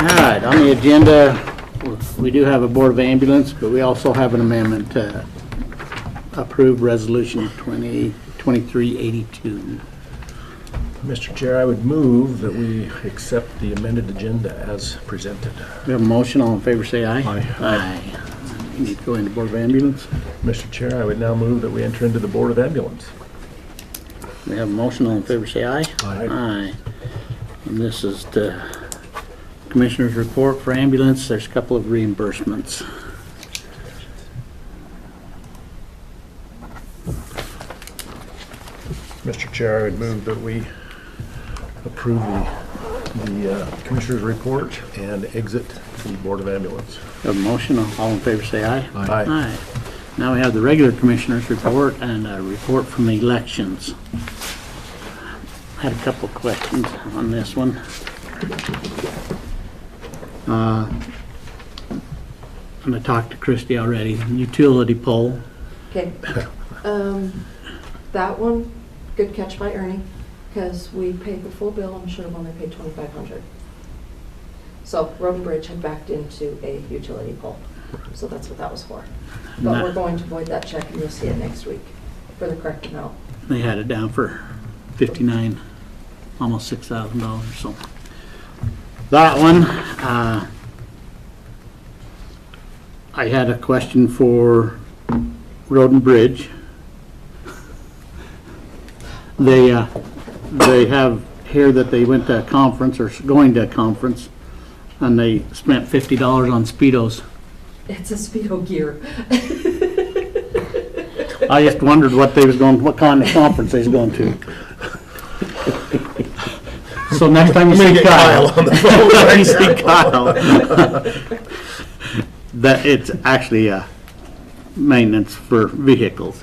right, on the agenda, we do have a Board of Ambulance, but we also have an amendment to approve Resolution 2023-82. Mr. Chair, I would move that we accept the amended agenda as presented. We have a motion. All in favor, say aye. Aye. Aye. You need to go into Board of Ambulance. Mr. Chair, I would now move that we enter into the Board of Ambulance. We have a motion. All in favor, say aye. Aye. Aye. And this is the Commissioner's Report for Ambulance. There's a couple of reimbursements. Mr. Chair, I would move that we approve the Commissioner's Report and exit the Board of Ambulance. We have a motion. All in favor, say aye. Aye. Aye. Now we have the regular Commissioner's Report and a report from the elections. I had a couple of questions on this one. And I talked to Christie already. Utility pole. Okay, that one, good catch by Ernie, because we paid the full bill and should have only paid $2,500. So Road and Bridge had backed into a utility pole, so that's what that was for. But we're going to void that check and you'll see it next week for the correct amount. They had it down for $59,000, almost $6,000. So that one, I had a question for Road and Bridge. They have here that they went to a conference or going to a conference, and they spent $50 on Speedos. It's a Speedo gear. I just wondered what kind of conference they was going to. So next time you see Kyle on the phone. you see Kyle, that it's actually maintenance for vehicles.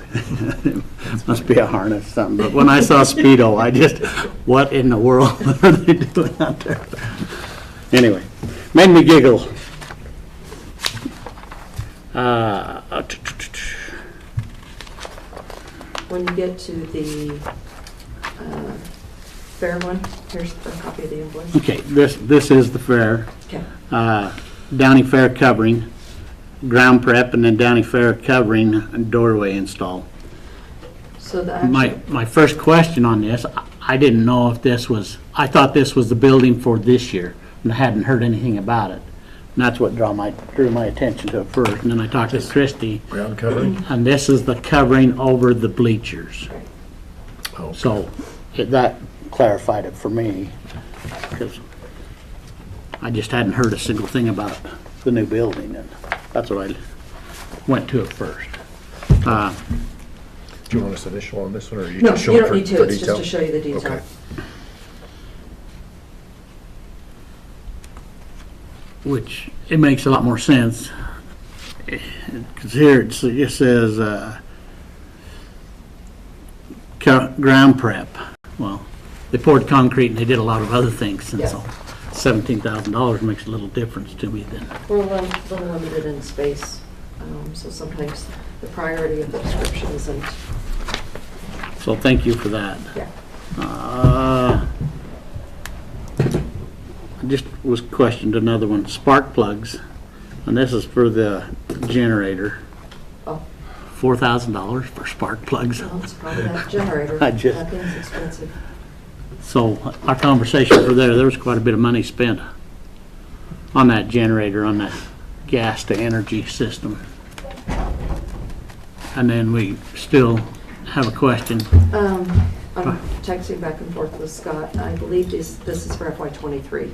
Must be a harness or something. But when I saw Speedo, I just, what in the world are they doing out there? Anyway, made me giggle. When you get to the fair one, here's a copy of the invoice. Okay, this is the fair. Okay. Downey Fair covering, ground prep, and then Downey Fair covering and doorway install. So the My first question on this, I didn't know if this was, I thought this was the building for this year, and I hadn't heard anything about it. And that's what drew my attention to it first, and then I talked to Christie, Ground covering? and this is the covering over the bleachers. Oh, So that clarified it for me, because I just hadn't heard a single thing about the new building, and that's what I went to it first. do you want us initial on this one, or you No, just show you it don't for need to, it's just detail? to show you the detail. Okay. Which, it makes a lot more sense, because here it says, ground prep. Well, they poured concrete and they did a lot of other things, and so $17,000 makes a little difference to me then. We're a little limited in space, so sometimes the priority of the description isn't, So thank you for that. yeah. I just was questioned another one, spark plugs, and this is for the generator. Oh, $4,000 for spark plugs. well, it's probably that generator. I just- That thing's expensive. So our conversation for there was quite a bit of money spent on that generator, on that gas to energy system. And then we still have a question. I'm texting back and forth with Scott. I believe this is for FY23.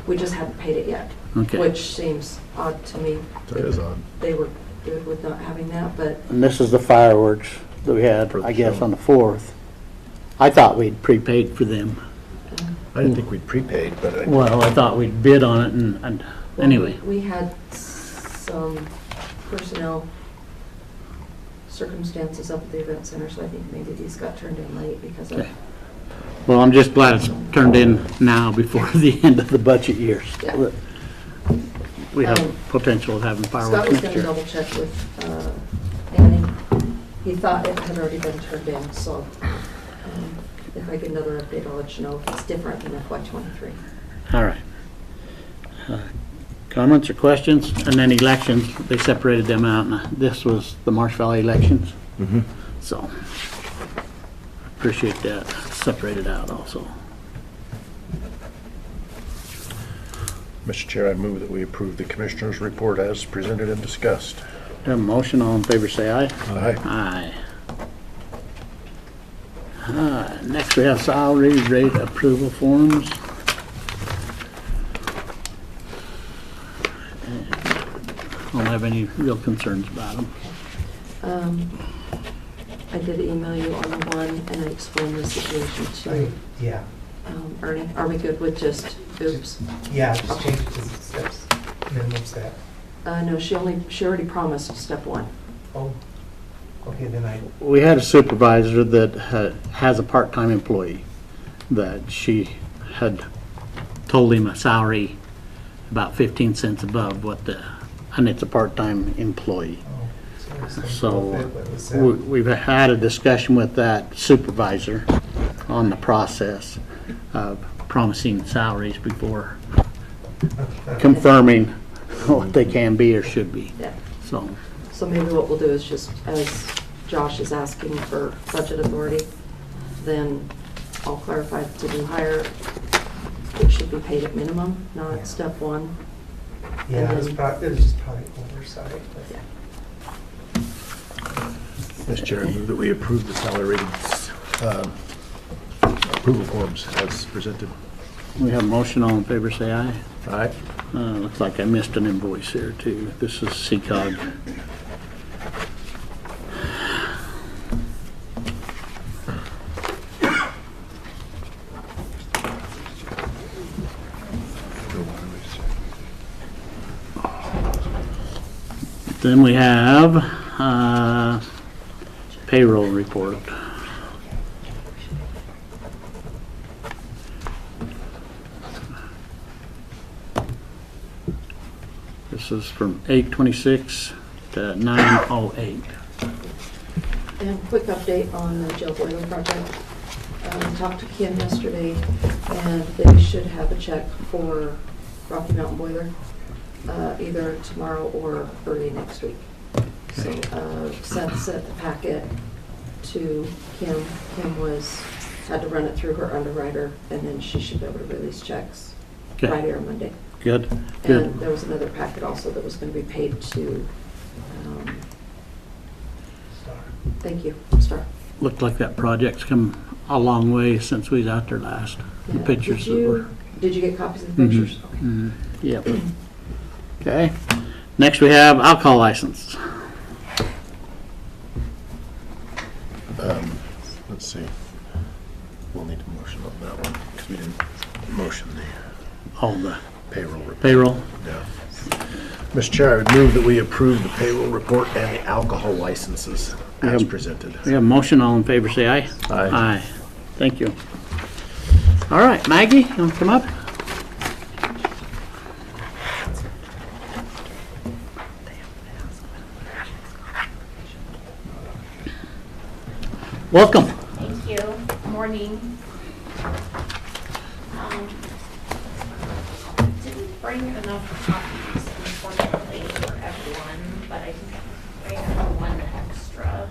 We just haven't paid it yet, Okay. which seems odd to me. That is odd. They were good with not having that, but And this is the fireworks that we had, For the I guess, show. on the 4th. I thought we'd prepaid for them. I didn't think we'd prepaid, but I, Well, I thought we'd bid on it and anyway. We had some personnel circumstances up at the event center, so I think maybe these got turned in late because of, Okay. Well, I'm just glad it's turned in now before the end of the budget year. Yeah. We have potential of having Scott fireworks was next gonna year. double check with Annie. He thought it had already been turned in, so if I get another update, I'll let you know if it's different than FY23. All right. Comments or questions? And then elections, they separated them out, and this was the Marsh Valley elections. So, appreciate that, separated out also. Mr. Chair, I move that we approve the Commissioners' report as presented and discussed. Have a motion, all in favor say aye. Aye. Aye. Next we have salary rate approval forms. I don't have any real concerns about them. I did email you on the one, and I explained the situation to Yeah, Ernie. Are we good with just oops? yeah, just change it to steps, minimum step. No, she already promised step one. Oh, okay, then I, We had a supervisor that has a part-time employee that she had told him a salary about 15 cents above what and it's a part-time employee. oh, so So it was, we've had a discussion with that supervisor on the process of promising salaries before confirming what they can be or should be. Yeah. So, Maybe what we'll do is just, as Josh is asking for budget authority, then I'll clarify the new hire. It should be paid at minimum, Yeah. not step one. yeah, it was just probably oversight, but. Yeah. Mr. Chair, I move that we approve the salary ratings, approval forms as presented. we have a motion, all in favor say aye. Aye. Looks like I missed an invoice here too. This is CCOG. Then we have payroll report. This is from 8/26 to 9/08. And quick update on the jail boiler project. Talked to Kim yesterday, and they should have a check for Rocky Mountain Boiler either tomorrow or early next week. So Seth sent the packet to Kim. Kim had to run it through her underwriter, and then she should be able to release checks Okay. Friday or Monday. Good, And good. there was another packet also that was going to be paid to, thank you, Star. Looked like that project's come a long way since we was out there last. The Yeah. pictures that were. Did you get copies of the pictures? Okay. Mhm. Yep. Okay. Next we have alcohol license. Let's see. We'll need a motion on that one because we didn't motion the Oh, the payroll report. payroll. Yeah. Mr. Chair, I would move that we approve the payroll report and the alcohol licenses as presented. We have a motion, all in favor say aye. Aye. Aye. Thank you. All right, Maggie, you want to come up? Welcome. Thank you. Morning. Didn't bring enough copies, unfortunately, for everyone, but I think I have one extra.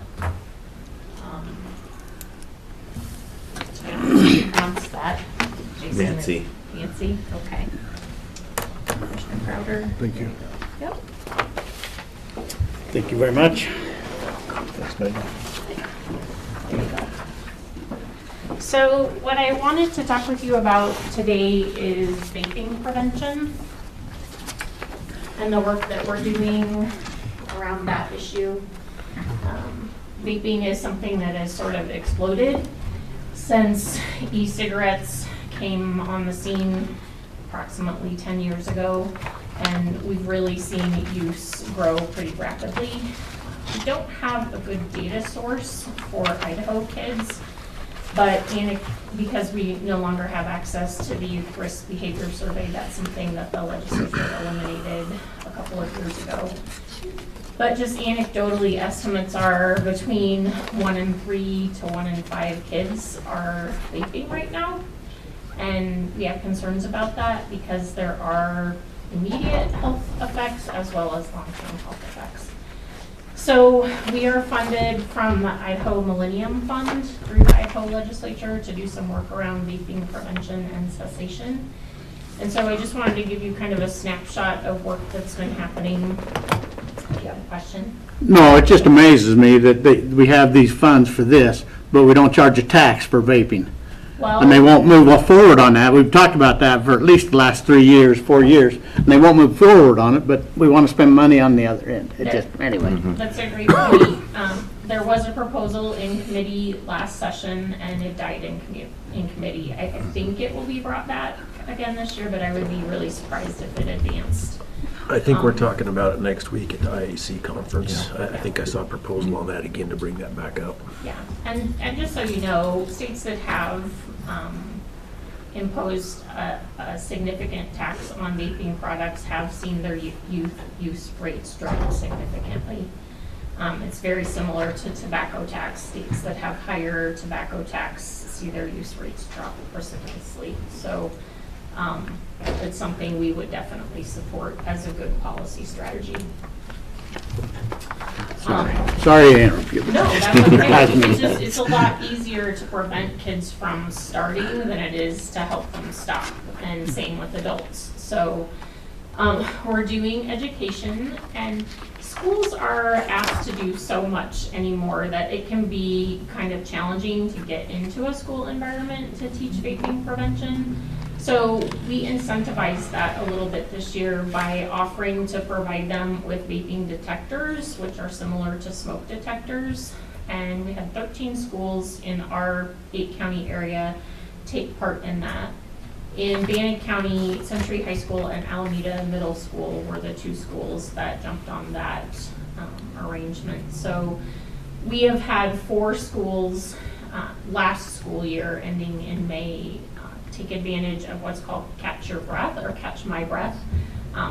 How do you pronounce that? Jason, Nancy. Nancy, okay. Commissioner Crowder. Thank you. Yep. Thank you very much. Thanks, Megan. So what I wanted to talk with you about today is vaping prevention and the work that we're doing around that issue. Vaping is something that has sort of exploded since e-cigarettes came on the scene approximately 10 years ago, and we've really seen use grow pretty rapidly. We don't have a good data source for Idaho kids, but because we no longer have access to the youth risk behavior survey, that's something that the legislature eliminated a couple of years ago. But just anecdotally, estimates are between 1 in 3 to 1 in 5 kids are vaping right now. And we have concerns about that because there are immediate health effects as well as long-term health effects. So we are funded from the Idaho Millennium Fund through the Idaho legislature to do some work around vaping prevention and cessation. And so I just wanted to give you kind of a snapshot of work that's been happening. Do you have a question? No, it just amazes me that we have these funds for this, but we don't charge a tax for vaping. Well, And they won't move forward on that. We've talked about that for at least the last 3 years, 4 years, and they won't move forward on it, but we want to spend money on the other end. It just, anyway. that's a great point. There was a proposal in committee last session and it died in committee. I think it will be brought back again this year, but I would be really surprised if it advanced. I think we're talking about it next week at the IAC conference. I think I saw a proposal on that again to bring that back up. Yeah, and just so you know, states that have imposed a significant tax on vaping products have seen their youth use rates drop significantly. It's very similar to tobacco tax. States that have higher tobacco tax see their use rates drop precipitously. So it's something we would definitely support as a good policy strategy. Sorry to interrupt you. No, that's okay. It's a lot easier to prevent kids from starting than it is to help them stop, and same with adults. So we're doing education, and schools are asked to do so much anymore that it can be kind of challenging to get into a school environment to teach vaping prevention. So we incentivize that a little bit this year by offering to provide them with vaping detectors, which are similar to smoke detectors. And we had 13 schools in our 8-county area take part in that. In Bannock County, Century High School and Alameda Middle School were the 2 schools that jumped on that arrangement. So we have had 4 schools last school year ending in May take advantage of what's called Catch Your Breath or Catch My Breath.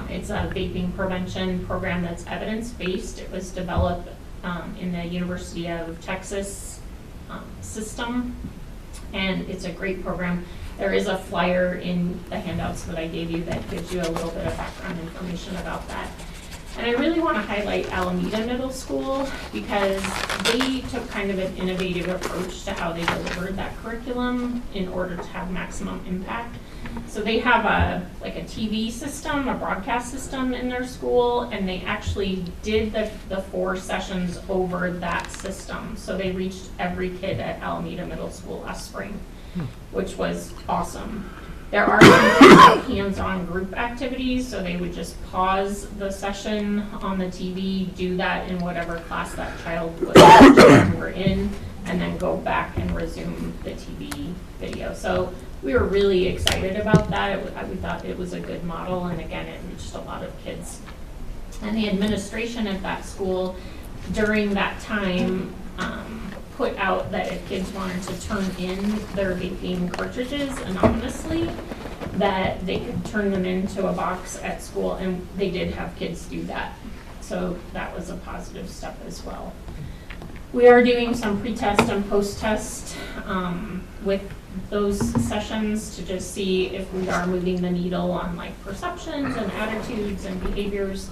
It's a vaping prevention program that's evidence-based. It was developed in the University of Texas system, and it's a great program. There is a flyer in the handouts that I gave you that gives you a little bit of background information about that. And I really want to highlight Alameda Middle School because they took kind of an innovative approach to how they delivered that curriculum in order to have maximum impact. So they have a TV system, a broadcast system in their school, and they actually did the 4 sessions over that system. So they reached every kid at Alameda Middle School last spring, which was awesome. There are some hands-on group activities, so they would just pause the session on the TV, do that in whatever class that child were in, and then go back and resume the TV video. So we were really excited about that. We thought it was a good model, and again, it reached a lot of kids. And the administration at that school during that time put out that if kids wanted to turn in their vaping cartridges anonymously, that they could turn them into a box at school, and they did have kids do that. So that was a positive step as well. We are doing some pre-test and post-test with those sessions to just see if we are moving the needle on like perceptions and attitudes and behaviors,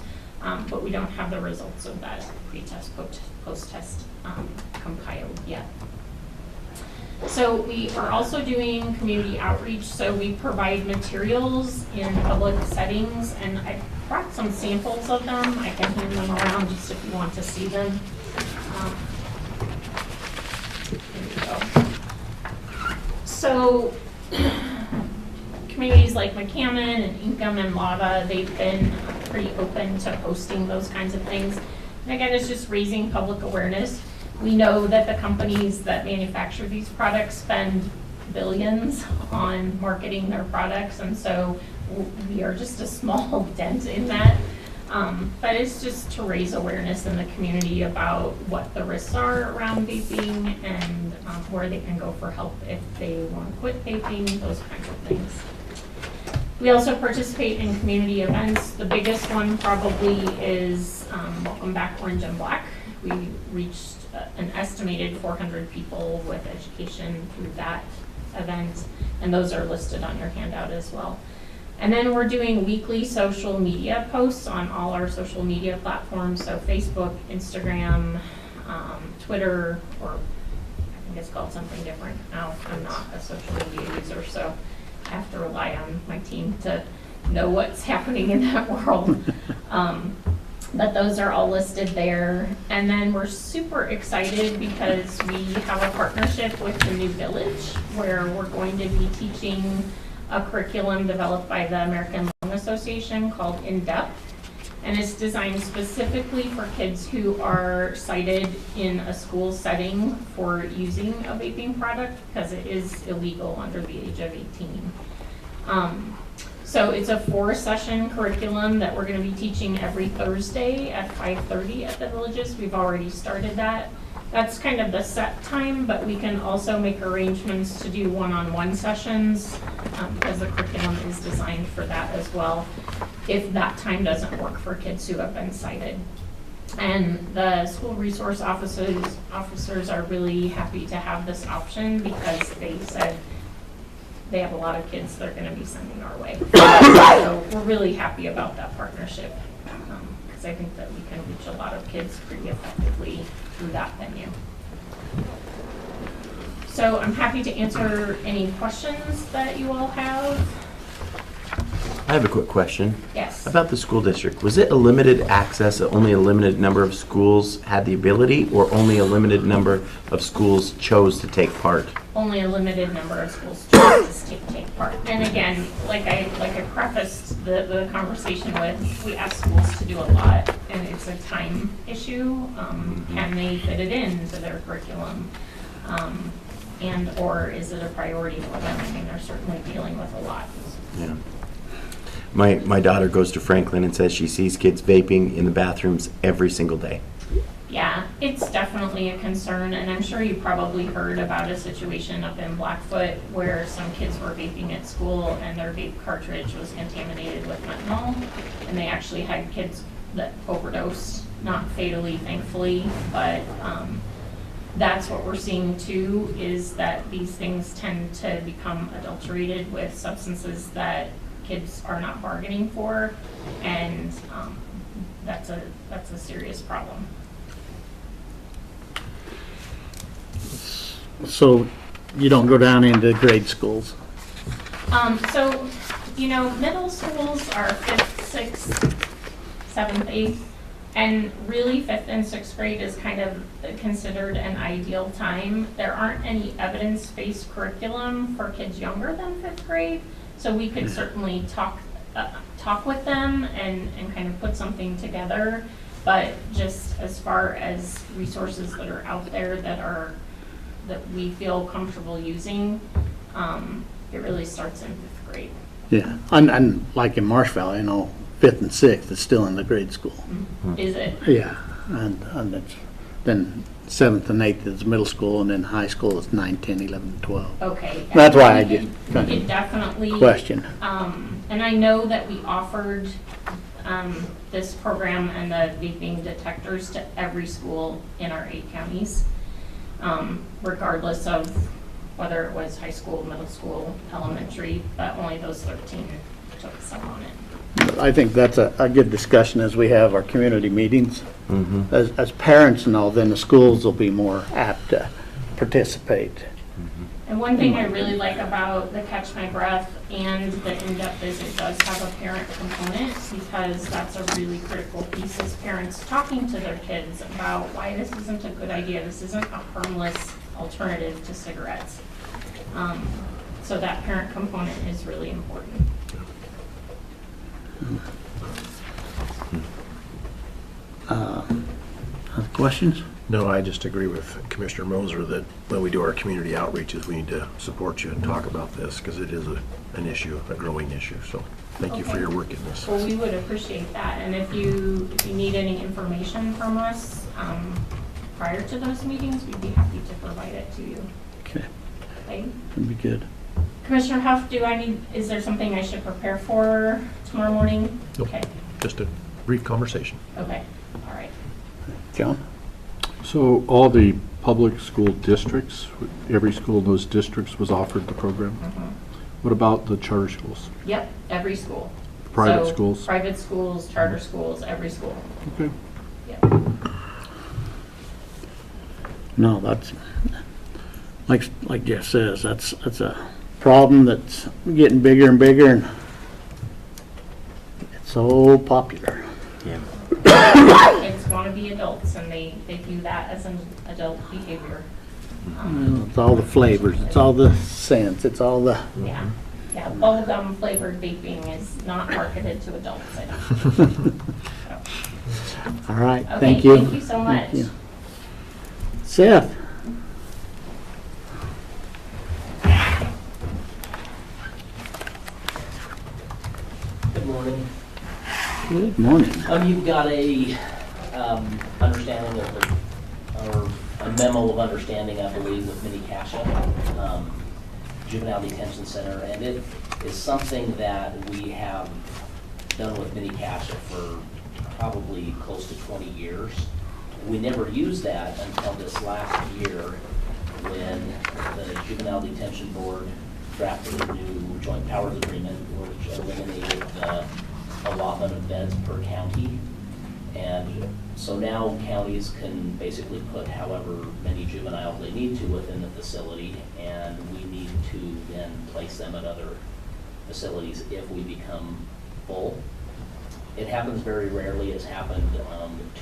but we don't have the results of that pre-test, post-test compiled yet. So we are also doing community outreach. So we provide materials in public settings, and I brought some samples of them. I can hand them around just if you want to see them. There we go. So communities like McCammon and Ingham and Lava, they've been pretty open to posting those kinds of things. And again, it's just raising public awareness. We know that the companies that manufacture these products spend billions on marketing their products, and so we are just a small dent in that. But it's just to raise awareness in the community about what the risks are around vaping and where they can go for help if they want to quit vaping, those kinds of things. We also participate in community events. The biggest one probably is Welcome Back Orange and Black. We reached an estimated 400 people with education through that event, and those are listed on your handout as well. And then we're doing weekly social media posts on all our social media platforms, so Facebook, Instagram, Twitter, or I think it's called something different now. I'm not a social media user, so I have to rely on my team to know what's happening in that world. But those are all listed there. And then we're super excited because we have a partnership with the New Village where we're going to be teaching a curriculum developed by the American Lung Association called In Depth. And it's designed specifically for kids who are cited in a school setting for using a vaping product because it is illegal under the age of 18. So it's a 4-session curriculum that we're going to be teaching every Thursday at 5:30 at the Villages. We've already started that. That's kind of the set time, but we can also make arrangements to do one-on-one sessions because the curriculum is designed for that as well, if that time doesn't work for kids who have been cited. And the school resource officers are really happy to have this option because they said they have a lot of kids they're going to be sending our way. So we're really happy about that partnership because I think that we can reach a lot of kids pretty effectively through that venue. So I'm happy to answer any questions that you all have. I have a quick question. Yes. About the school district. Was it a limited access, only a limited number of schools had the ability, or only a limited number of schools chose to take part? Only a limited number of schools chose to take part. And again, like I prefaced the conversation with, we ask schools to do a lot, and it's a time issue. Can they fit it into their curriculum? And or is it a priority for them? I mean, they're certainly dealing with a lot. Yeah. My daughter goes to Franklin and says she sees kids vaping in the bathrooms every single day. Yeah, it's definitely a concern, and I'm sure you probably heard about a situation up in Blackfoot where some kids were vaping at school and their vape cartridge was contaminated with fentanyl, and they actually had kids that overdosed, not fatally, thankfully, but that's what we're seeing too, is that these things tend to become adulterated with substances that kids are not bargaining for, and that's a serious problem. So you don't go down into grade schools? So, middle schools are 5th, 6th, 7th, 8th, and really 5th and 6th grade is kind of considered an ideal time. There aren't any evidence-based curriculum for kids younger than 5th grade, so we could certainly talk with them and kind of put something together, but just as far as resources that are out there that we feel comfortable using, it really starts in 5th grade. Yeah, and like in Marsh Valley, 5th and 6th is still in the grade school. Is it? Yeah, and it's, then 7th and 8th is middle school, and then high school is 9, 10, 11, 12. Okay. That's why I just kind It of definitely. question. And I know that we offered this program and the vaping detectors to every school in our 8 counties, regardless of whether it was high school, middle school, elementary, but only those 13 took us up on it. I think that's a good discussion as we have our community meetings. Mm-hmm. As parents know, then the schools will be more apt to participate. And one thing I really like about the Catch My Breath and the in-depth is it does have a parent component, because that's a really critical piece, is parents talking to their kids about why this isn't a good idea. This isn't a harmless alternative to cigarettes. So that parent component is really important. Questions? No, I just agree with Commissioner Moser that when we do our community outreaches, we need to support you and talk about this because it is an issue, a growing issue. So thank you for Okay. your work in this. Well, we would appreciate that, and if you need any information from us prior to those meetings, we'd be happy to provide it to you. Okay, Okay? that'd be good. Commissioner Huff, is there something I should prepare for tomorrow morning? Nope. Okay, Just a brief conversation. okay, all right. John? So all the public school districts, every school in those districts was offered the program? Mhm. What about the charter schools? Yep, every school. Private So, schools? Private schools, charter schools, every school. Okay. Yep. No, that's, like Jeff says, that's a problem that's getting bigger and bigger, and it's so popular. Yeah. It's gonna be adults, and they view that as an adult behavior. It's all the flavors, it's all the scents, it's all the, Yeah, yeah, bubblegum flavored vaping is not marketed to adults, I don't. all right, Okay, thank you. thank you so much. Thank you. Seth? Good morning. Good morning. You've got a understanding of or a memo of understanding, I believe, with Mini Casha, Juvenile Detention Center, and it is something that we have done with Mini Casha for probably close to 20 years. We never used that until this last year when the Juvenile Detention Board drafted a new joint powers agreement which eliminated the allotment of beds per county. And so now counties can basically put however many juveniles they need to within the facility, and we need to then place them at other facilities if we become full. It happens very rarely. It's happened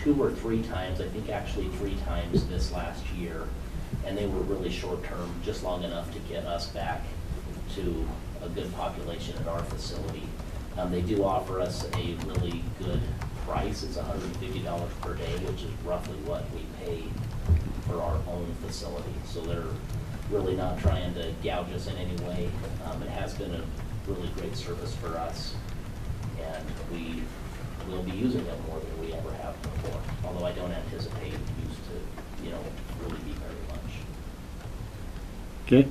2 or 3 times, I think actually 3 times this last year. And they were really short term, just long enough to get us back to a good population at our facility. They do offer us a really good price. It's $150 per day, which is roughly what we pay for our own facility. So they're really not trying to gouge us in any way. It has been a really great service for us, and we will be using it more than we ever have before, although I don't anticipate use to, really be very much. Okay,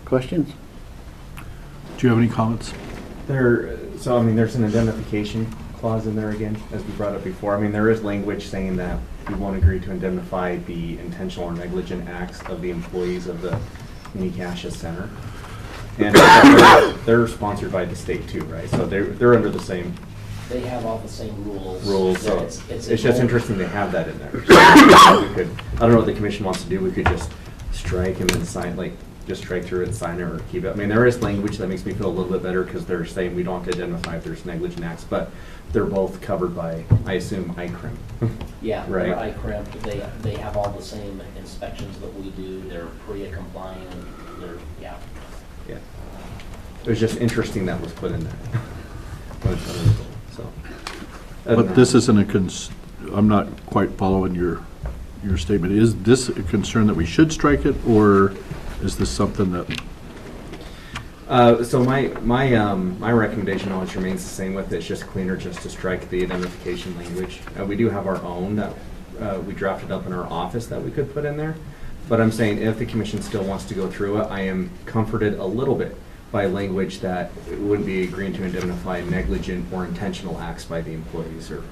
questions? Do you have any comments? There's an indemnification clause in there again, as we brought up before. There is language saying that we won't agree to indemnify the intentional or negligent acts of the employees of the Mini Casha Center. And they're sponsored by the state too, right? So they're under the same They have all the same rules. so It's it's just interesting to have that in there. So we could, I don't know what the commission wants to do, we could just strike and then sign, just strike through it, sign it, or keep it. There is language that makes me feel a little bit better, because they're saying we don't have to identify if there's negligent acts, but they're both covered by, I assume, ICRIM. Yeah, Right. they're ICRIM, they have all the same inspections that we do, they're PREA compliant, Yeah. It was just interesting that was put in there. So. But this isn't I'm not quite following your statement. Is this a concern that we should strike it, or is this something that, So my recommendation always remains the same with it. It's just cleaner just to strike the identification language. We do have our own that we drafted up in our office that we could put in there. But I'm saying if the commission still wants to go through it, I am comforted a little bit by language that it wouldn't be agreeing to indemnify negligent or intentional acts by the employees or.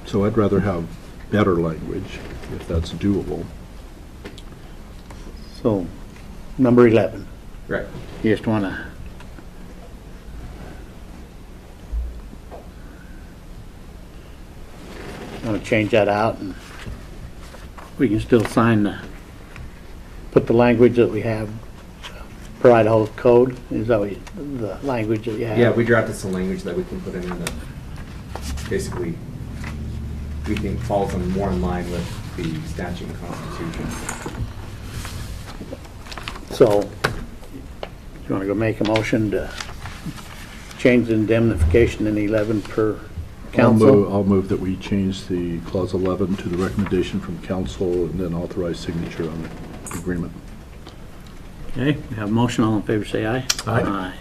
so I'd rather have better language if that's doable. So, number 11, Right. you just wanna, change that out, and we can still put the language that we have per Idaho code, is that the language that you have? Yeah, we drafted some language that we can put in there that basically we think falls more in line with the statute and constitution. So, you wanna go make a motion to change the indemnification in 11 per council? I'll move that we change the clause 11 to the recommendation from council and then authorize signature on the agreement. Okay, we have a motion, all in favor say aye. Aye.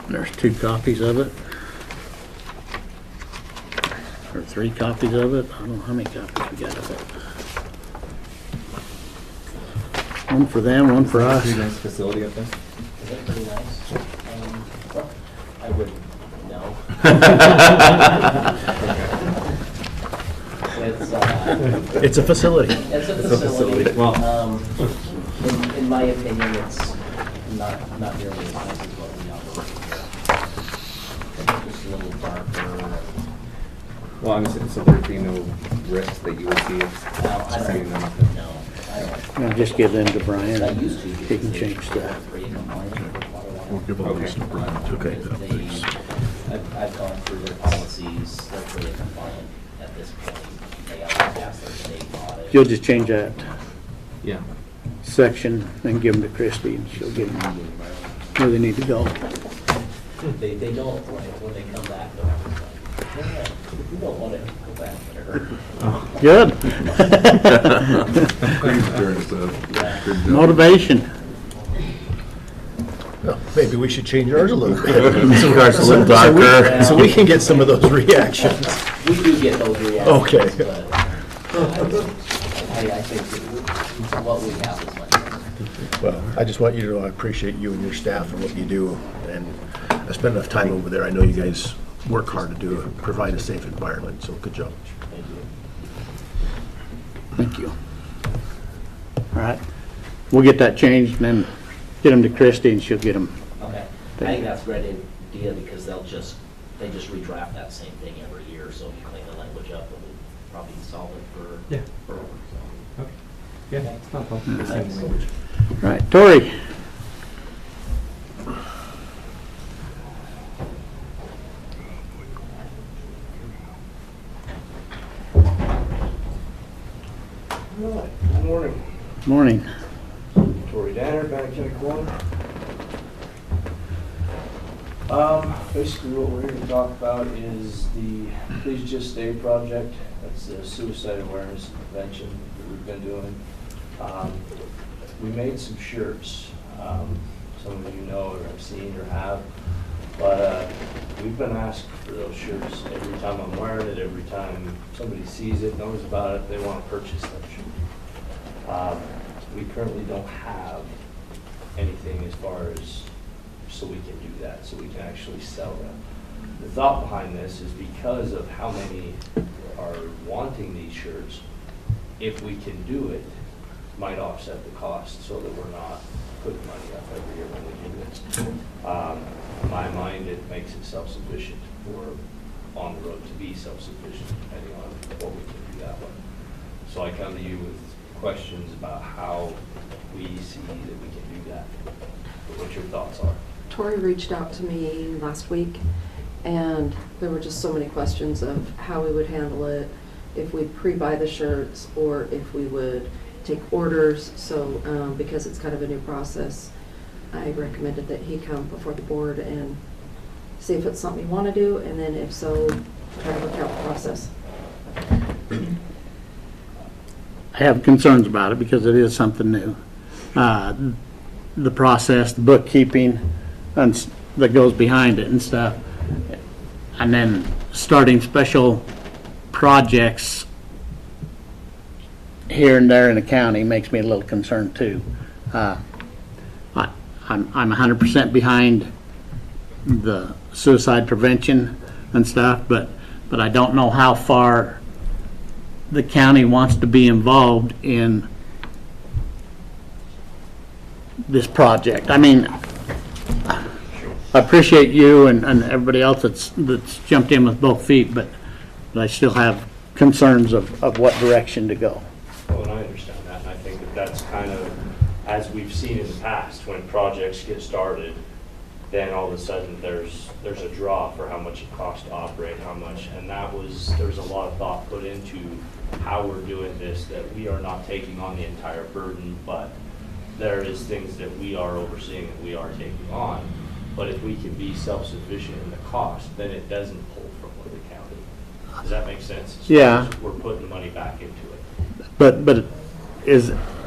There's 2 copies of it. Or 3 copies of it, I don't know how many copies we got of it. One for them, one for us. Pretty nice facility up there. Is it pretty nice? Well, I wouldn't know. It's, It's a facility. It's a facility. Well- In my opinion, it's not nearly as nice as what we operate. Just a little darker. Well, I'm saying, so there'd be no risk that you would see of No, I sending them? don't, no, I don't. I'll just give them to Brian. I used to. He can change that. We'll give all these to Brian to Okay. pick up, please. I've gone through their policies, they're pretty compliant at this point. They always pass their state audit. You'll just change that Yeah. section and give them to Christie, and she'll get them where they need to go. They don't, when they come back, they're always like, yeah, we don't want to go back there. Good. Yeah. Motivation. Well, maybe we should change ours a little bit. Ours a little darker. So we can get some of those reactions. We do get those reactions. Okay. But I think what we have is much better. Well, I just want you to know I appreciate you and your staff and what you do. And I spend enough time over there. I know you guys work hard to provide a safe environment, so good job. Thank you. Thank you. All right. We'll get that changed and then get them to Christie and she'll get them. Okay, I think that's a great idea because they just redraft that same thing every year, so if you clean the language up, it'll probably solve it for. Yeah. forever, so. Okay. Yeah, it's not bad. It's same language. All right, Tori. Good morning. Morning. Tory Danner, Bannock County Coroner. Basically what we're here to talk about is the Please Just Stay project. That's the suicide awareness and prevention that we've been doing. We made some shirts. Some of you know or have seen or have. But we've been asked for those shirts every time I'm wearing it, every time somebody sees it, knows about it, they want to purchase that shirt. We currently don't have anything as far as, so we can do that, so we can actually sell them. The thought behind this is because of how many are wanting these shirts, if we can do it, might offset the cost so that we're not putting money up every year when we do it. In my mind, it makes it self-sufficient or on the road to be self-sufficient, depending on what we can do that way. So I come to you with questions about how we see that we can do that, what your thoughts are. Tori reached out to me last week, and there were just so many questions of how we would handle it, if we'd pre-buy the shirts, or if we would take orders. So because it's kind of a new process, I recommended that he come before the board and see if it's something you want to do, and then if so, try to work out the process. I have concerns about it because it is something new. The process, the bookkeeping and that goes behind it and stuff. And then starting special projects here and there in the county makes me a little concerned too. I'm 100% behind the suicide prevention and stuff, but I don't know how far the county wants to be involved in this project. I mean, I appreciate you and everybody else that's jumped in with both feet, but I still have concerns of what direction to go. Well, and I understand that, and I think that that's kind of, as we've seen in the past, when projects get started, then all of a sudden there's a draw for how much it costs to operate, how much, and there's a lot of thought put into how we're doing this, that we are not taking on the entire burden, but there is things that we are overseeing and we are taking on. But if we can be self-sufficient in the cost, then it doesn't pull from the county. Does that make sense? So Yeah. we're putting money back into it. But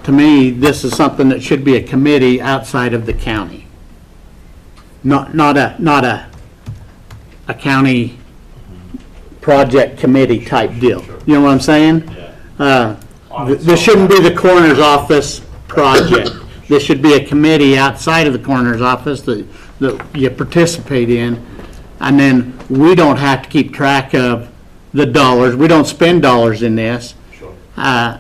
to me, this is something that should be a committee outside of the county. Not a county project committee type deal. You know what I'm saying? Yeah. This shouldn't be the coroner's office project. This should be a committee outside of the coroner's office that you participate in, and then we don't have to keep track of the dollars. We don't spend dollars in this. Sure. It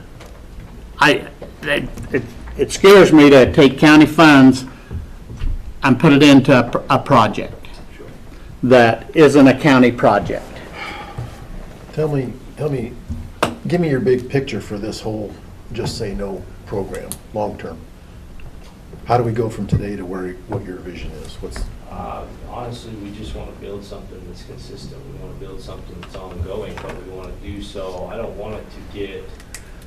scares me to take county funds and put it into a project that isn't a county project. Tell me, give me your big picture for this whole Just Say No program, long-term. How do we go from today to what your vision is? Honestly, we just want to build something that's consistent. We want to build something that's ongoing, but we want to do so. I don't want it to get,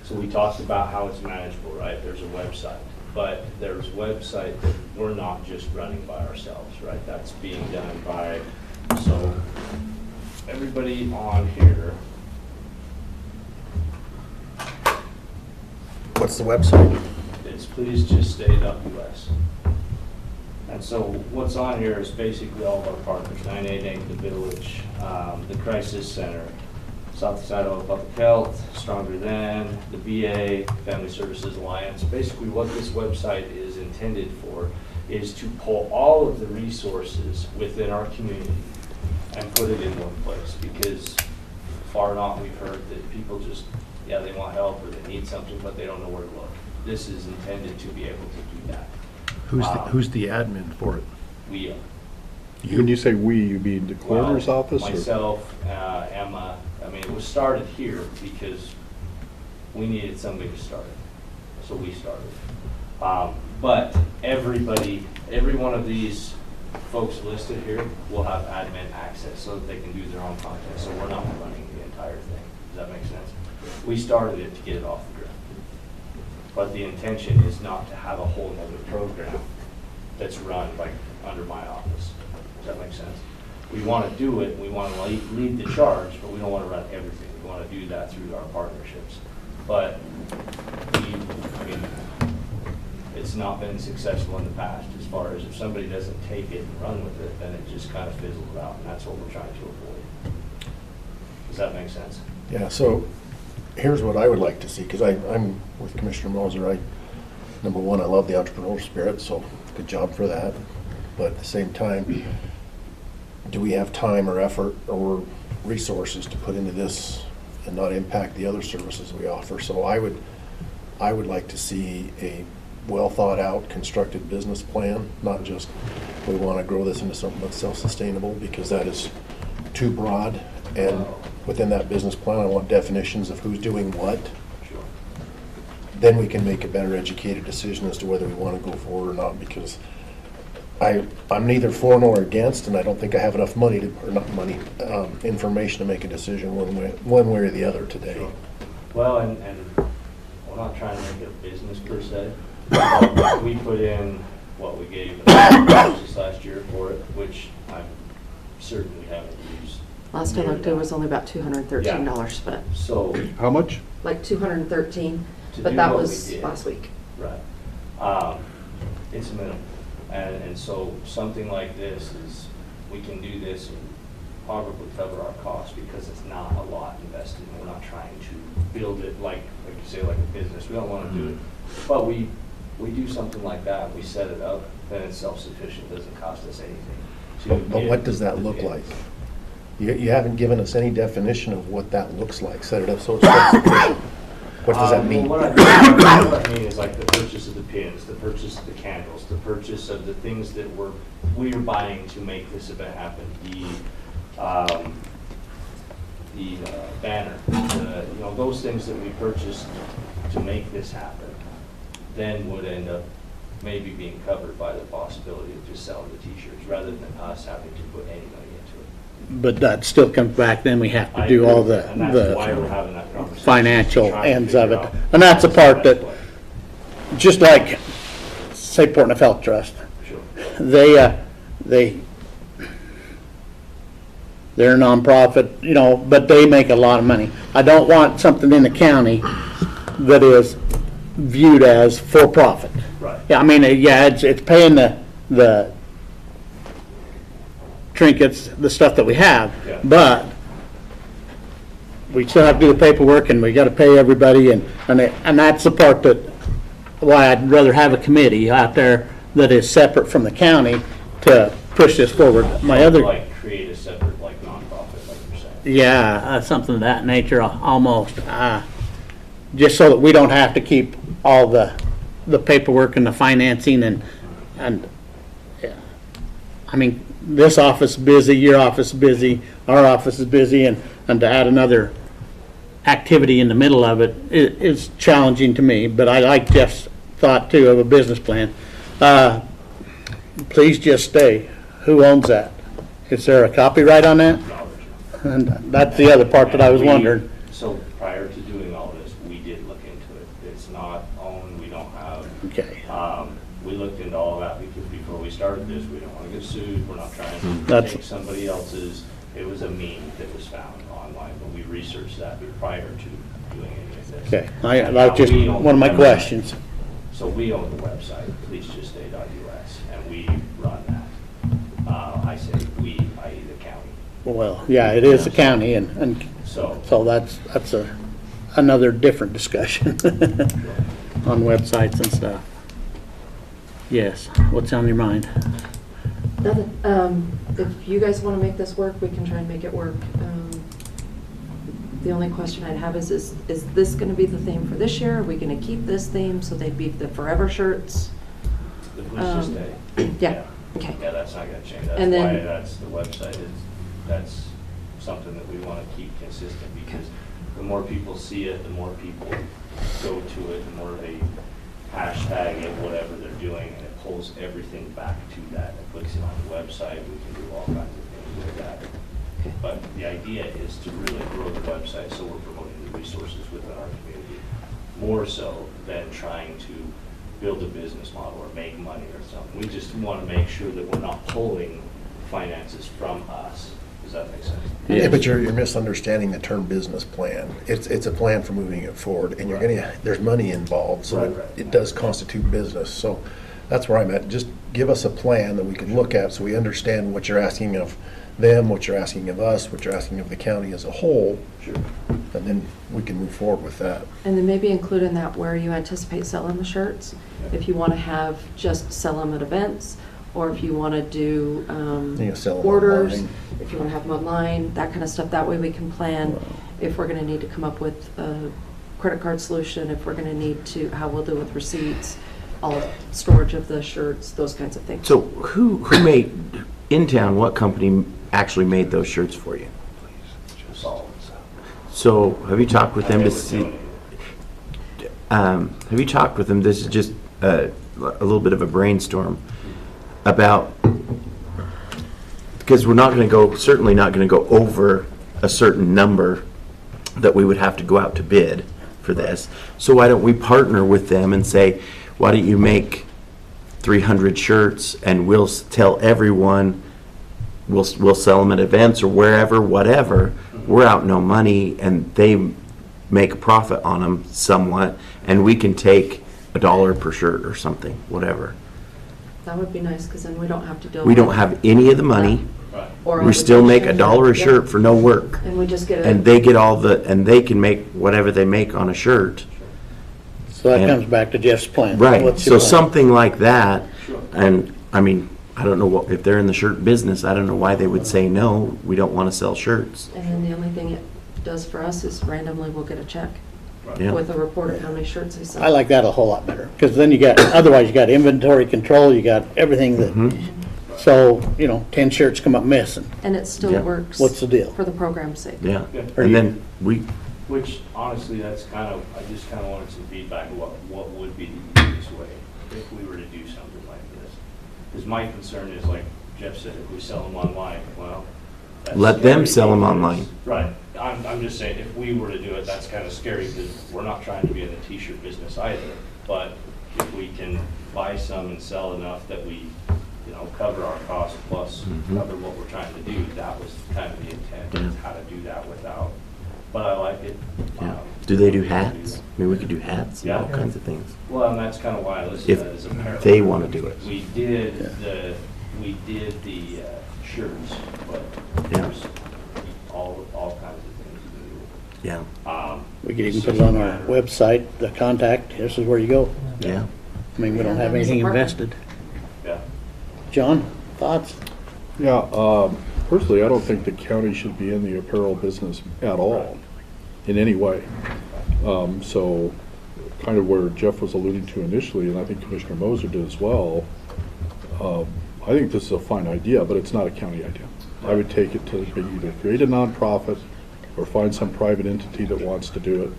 so we talked about how it's manageable, right? There's a website, but there's a website that we're not just running by ourselves, right? That's being done by, so everybody on here. What's the website? It's pleasejuststay.us. And so what's on here is basically all of our partners, 988, The Village, the Crisis Center, Southeast Idaho Public Health, Stronger Than, the VA, Family Services Alliance. Basically what this website is intended for is to pull all of the resources within our community and put it in one place, because far and often we've heard that people just, yeah, they want help or they need something, but they don't know where to look. This is intended to be able to do that. Who's the admin for it? We are. When you say "we," you mean the coroner's Well, office? or- Myself, Emma, I mean, it was started here because we needed somebody to start it, so we started. But everybody, every one of these folks listed here will have admin access so that they can do their own content, so we're not running the entire thing. Does that make sense? We started it to get it off the ground. But the intention is not to have a whole nother program that's run like under my office. Does that make sense? We want to do it, we want to lead the charge, but we don't want to run everything. We want to do that through our partnerships. But I mean, it's not been successful in the past as far as if somebody doesn't take it and run with it, then it just kind of fizzles out, and that's what we're trying to avoid. Does that make sense? Yeah, so here's what I would like to see, because I'm with Commissioner Moser. Number one, I love the entrepreneurial spirit, so good job for that. But at the same time, do we have time or effort or resources to put into this and not impact the other services we offer? So I would like to see a well-thought-out, constructed business plan, not just we want to grow this into something that's self-sustainable, because that is too broad. And within that business plan, I want definitions of who's doing what. Sure. Then we can make a better educated decision as to whether we want to go forward or not, because I'm neither for nor against, and I don't think I have enough money to, or not money, information to make a decision one way or the other today. Sure. Well, and we're not trying to make it a business per se. But we put in what we gave this last year for it, which I'm certain we haven't used. Last I looked, it was only about $213 spent, So How much? like 213, to but do that what we was did, last week. right, it's minimal. And so something like this is, we can do this and probably cover our costs because it's not a lot invested. We're not trying to build it like you say, like a business. We don't want to do it. But we do something like that, we set it up, then it's self-sufficient, doesn't cost us anything. But what does that look like? You haven't given us any definition of what that looks like. Set it up so it's self-sufficient. What does that mean? Well, what I mean is like the purchase of the pins, the purchase of the candles, the purchase of the things that we're buying to make this event happen. The banner, those things that we purchased to make this happen, then would end up maybe being covered by the possibility of just selling the t-shirts rather than us having to put any money into it. But that still comes back, then we have to do all the And that's why we're having that conversation. financial Trying to ends of figure it. out And that's the part what's that, the best way. just like, say, Portneuf Health Trust, Sure. they're a nonprofit, but they make a lot of money. I don't want something in the county that is viewed as for-profit. Right. Yeah, I mean, it's paying the trinkets, the stuff that we have, Yeah. but we still have to do the paperwork, and we got to pay everybody, and that's the part why I'd rather have a committee out there that is separate from the county to push this forward. My other, Like create a separate like nonprofit, like you're saying. yeah, something of that nature, almost. just so that we don't have to keep all the paperwork and the financing and, yeah. I mean, this office is busy, your office is busy, our office is busy, and to add another activity in the middle of it is challenging to me, but I like Jeff's thought too of a business plan. Please just stay. Who owns that? Is there a copyright on that? And that's the other part that I was wondering. So prior to doing all this, we did look into it. It's not owned, we don't have. Okay. We looked into all that because before we started this, we don't want to get sued. We're not trying to That's- take somebody else's. It was a meme that was found online, but we researched that prior to doing any of this. Okay, that's just one of my questions. So we own the website, pleasejuststay.us, and we run that. I say we, i.e. the county. Well, yeah, it is the county, and So so that's another different discussion on websites and stuff. Yes, what's on your mind? Nothing. If you guys want to make this work, we can try and make it work. The only question I'd have is this going to be the theme for this year? Are we going to keep this theme so they'd be the forever shirts? the Please Just Stay. Yeah, okay. Yeah, that's not gonna change. That's And then- why that's, the website is, that's something that we wanna keep consistent, because the more people see it, the more people go to it, the more they hashtag it, whatever they're doing, and it pulls everything back to that. It puts it on the website, we can do all kinds of things with that. Okay. But the idea is to really grow the website, so we're promoting the resources within our community, more so than trying to build a business model or make money or something. We just want to make sure that we're not pulling finances from us. Does that make sense? Yeah, but you're misunderstanding the term business plan. It's a plan for moving it forward, and you're gonna, there's money involved, so Right. it does constitute business. So that's where I'm at. Just give us a plan that we can look at so we understand what you're asking of them, what you're asking of us, what you're asking of the county as a whole, Sure. and then we can move forward with that. And then maybe include in that where you anticipate selling the shirts. If you want to have just sell them at events, or if you want to do Sell them orders, online. if you want to have them online, that kind of stuff. That way we can plan if we're going to need to come up with a credit card solution, if we're going to need to, how we'll do with receipts, all storage of the shirts, those kinds of things. So who made, in town, what company actually made those shirts for you? Solid. So have you talked with them to see, have you talked with them, this is just a little bit of a brainstorm, about, because we're not going to go, certainly not going to go over a certain number that we would have to go out to bid for this. So why don't we partner with them and say, why don't you make 300 shirts and we'll tell everyone, we'll sell them at events or wherever, whatever. We're out no money and they make a profit on them somewhat, and we can take $1 per shirt or something, whatever. That would be nice, because then we don't have to deal We with. don't have any of the money. Right. or We still make obligation. $1 a Yeah. shirt for no work. And we just get And a, they get all the, and they can make whatever they make on a shirt. So that And- comes back to Jeff's plan. Right, What's so your plan? something like that, Sure. and, I mean, I don't know what, if they're in the shirt business, I don't know why they would say, no, we don't want to sell shirts. and then the only thing it does for us is randomly we'll get a check Yeah. with a report of how many shirts they sell. I like that a whole lot better, because then you got, otherwise you got inventory control, you got everything that, Mhm. so, 10 shirts come up missing. And it still Yeah. works. What's the deal? For the program's sake. Yeah, Good. and then we, Which honestly, that's kind of, I just kind of wanted some feedback, what would be the easiest way if we were to do something like this? Because my concern is, like Jeff said, if we sell them online, well. that's Let them scary sell 'em because- online. Right, I'm just saying, if we were to do it, that's kind of scary, because we're not trying to be in the t-shirt business either. But if we can buy some and sell enough that we, cover our costs plus Mhm. cover what we're trying to do, that was kind of the intent, is Yeah. how to do that without, but I like it. yeah. Um, Do they do hats? I mean, we could do hats and all Yeah. kinds of things. Well, and that's kind of why I listed If that as a parallel. they wanna do it. We did the shirts, but Yeah. there's all kinds of things Yeah, to do. We could even put it on our website, the contact, this is where you go. yeah. I mean, we don't Yeah, have that was a anything partner. invested. Yeah. John, thoughts? Yeah, personally, I don't think the county should be in the apparel business at all, in any way. So kind of where Jeff was alluding to initially, and I think Commissioner Moser did as well, I think this is a fine idea, but it's not a county idea. I would take it to either create a nonprofit or find some private entity that wants to do it,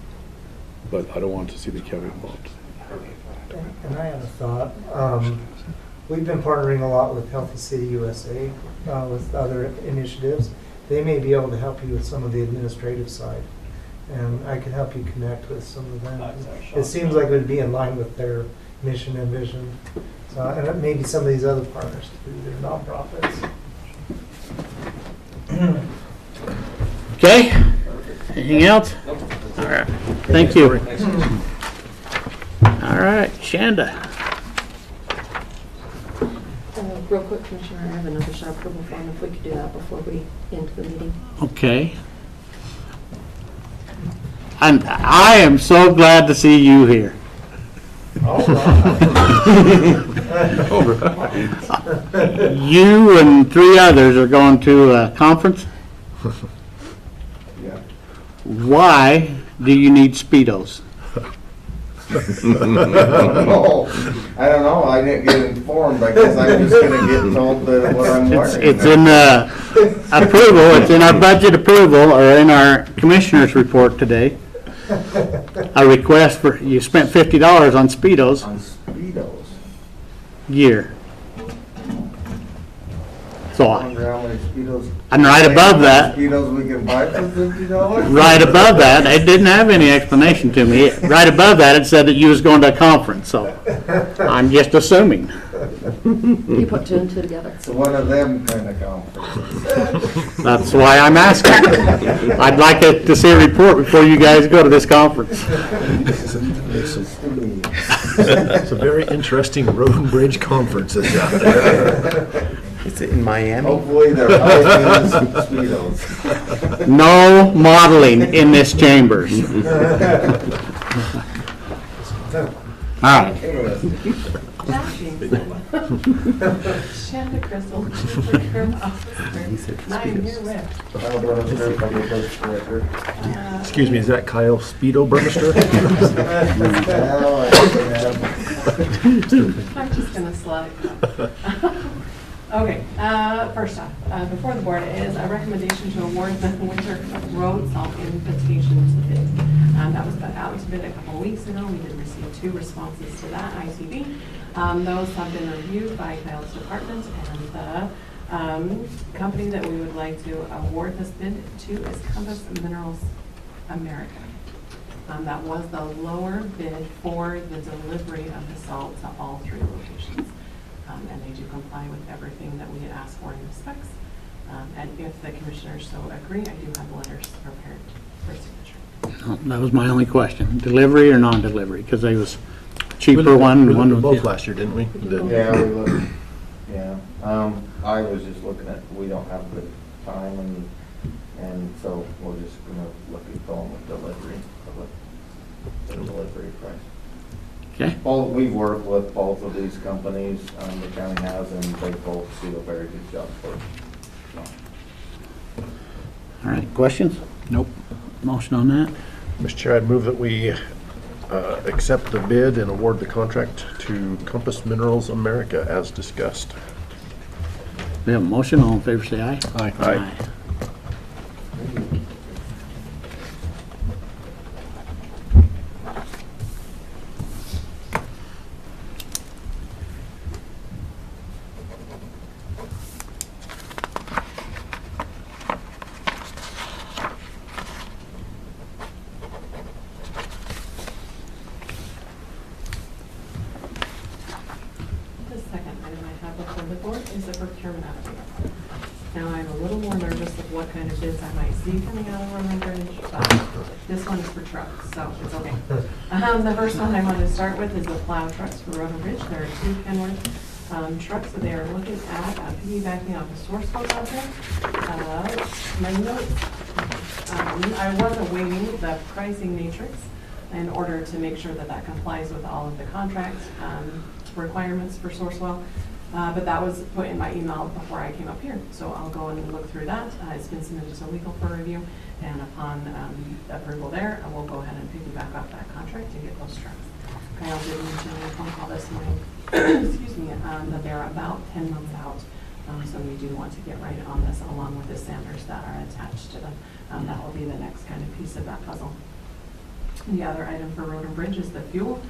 but I don't want to see the county involved. And I have a thought. We've been partnering a lot with Healthy City USA, with other initiatives. They may be able to help you with some of the administrative side, and I could help you connect with some of them. It seems like it would be in line with their mission and vision. So, and maybe some of these other partners too, they're nonprofits. Okay, anything else? All right, thank you. All right, Shanda. Real quick, Commissioner, I have another shot approval form, if we could do that before we end the meeting. Okay. And I am so glad to see you here. You and 3 others are going to a conference? Yeah. Why do you need Speedos? I don't know. I didn't get informed because I'm just gonna get told that what I'm wearing. It's in approval, it's in our budget approval, or in our commissioner's report today. A request for, you spent $50 on Speedos On Speedos. year. So, I wonder how many Speedos. and right above that, Speedos we can buy for $50? right above that, it didn't have any explanation to me. Right above that, it said that you was going to a conference, so I'm just assuming. You put 2 and 2 together. It's one of them kind of conferences. That's why I'm asking. I'd like to see a report before you guys go to this conference. It's a very interesting road and bridge conference that's out there. Is it in Miami? Hopefully they're high-vis Speedos. No modeling in this chambers. All right. Shanda Crystal, Procurement Officer, and I am here with. Excuse me, is that Kyle Speedo Burmester? I'm just gonna slide. Okay, first off, before the board is a recommendation to award the winter road salt invitation to bid. That was put out to bid a couple of weeks ago. We did receive 2 responses to that ICB. Those have been reviewed by Kyle's department, and the company that we would like to award this bid to is Compass Minerals America. That was the lower bid for the delivery of the salt to all 3 locations. And they do comply with everything that we had asked for in the specs. And if the commissioners so agree, I do have letters prepared for signature. That was my only question. Delivery or non-delivery? Because they was cheaper one. We looked One at both last year, didn't we? Yeah, we looked, yeah. I was just looking at, we don't have the time and so we're just gonna look at going with delivery, the delivery price. Okay. We've worked with both of these companies, the county has, and they both do a very good job for us. All right, questions? Nope. Motion on that? Mr. Chair, I'd move that we accept the bid and award the contract to Compass Minerals America as discussed. We have a motion. All in favor, say aye. Aye. Aye. The second item I have before the board is the procurement update. Now, I'm a little more nervous of what kind of bids I might see coming out of Road and Bridge, but this one is for trucks, so it's okay. The first one I want to start with is the plow trucks for Road and Bridge. There are 2 Kenworth trucks that they are looking at piggybacking off the Sourcewell project. My notes, I was awaiting the pricing matrix in order to make sure that that complies with all of the contract requirements for Sourcewell. But that was put in my email before I came up here, so I'll go and look through that. It's been submitted to legal for review, and upon approval there, I will go ahead and piggyback off that contract and get those trucks. Kyle did mention in a phone call this morning, excuse me, that they're about 10 months out. So we do want to get right on this along with the Sanders that are attached to them. That will be the next kind of piece of that puzzle. The other item for Road and Bridge is the fuel.